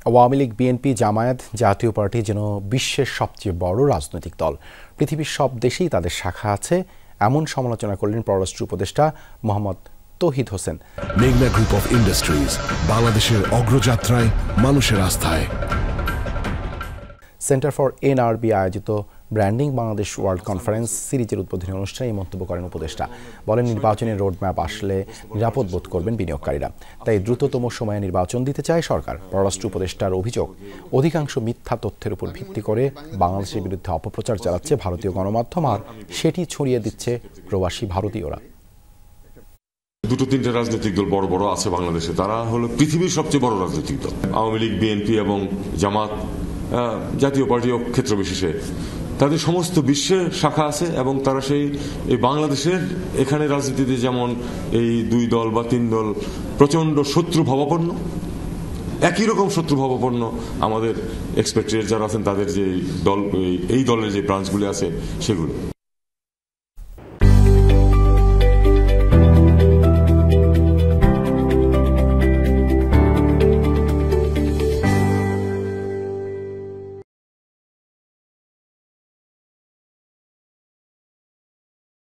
Awami League, BNP, Jamaat, জাতীয় party যেন বিশ্বের সবচেয়ে বড় রাজনৈতিক দল। পৃথিবীর সব দেশেই তাদের শাখা আছে, এমন সমালোচনা করলেন পররাষ্ট্র উপদেষ্টা মোহাম্মদ তৌহিদ হোসেন। মেঘনা গ্রুপ অফ ইন্ডাস্ট্রিজ, বাংলাদেশের অগ্রযাত্রায়, মানুষের আস্থায়। সেন্টার ফর এনআরবি আয়োজিত ব্র্যান্ডিং বাংলাদেশ ওয়ার্ল্ড কনফারেন্স সিরিজের উদ্বোধনী অনুষ্ঠানে এই মন্তব্য করেন উপদেষ্টা। বলেন, নির্বাচনের রোডম্যাপ আসলে নিরাপদ বোধ করবেন বিনিয়োগকারীরা, তাই দ্রুততম সময়ে নির্বাচন দিতে চায় সরকার। পররাষ্ট্র উপদেষ্টার অভিযোগ, অধিকাংশ মিথ্যা তথ্যের উপর ভিত্তি করে বাংলাদেশের বিরুদ্ধে অপপ্রচার চালাচ্ছে ভারতীয় গণমাধ্যম, আর সেটি ছড়িয়ে দিচ্ছে প্রবাসী ভারতীয়রা। দুটো তিনটে রাজনৈতিক দল বড় বড় আছে বাংলাদেশে, তারা হলো পৃথিবীর সবচেয়ে বড় রাজনৈতিক দল। আওয়ামী লীগ, বিএনপি এবং জামাত, জাতীয় পার্টিও ক্ষেত্র বিশেষে তাদের সমস্ত বিশ্বে শাখা আছে, এবং তারা এই বাংলাদেশের এখানে রাজনীতিতে যেমন এই দুই দল বা তিন দল প্রচন্ড শত্রু ভাবাপন্ন, একই রকম শত্রু ভাবাপন্ন আমাদের এক্সপেক্টেড যারা আছেন তাদের যে দল, এই দলের যে ব্রাঞ্চগুলি আছে সেগুলো।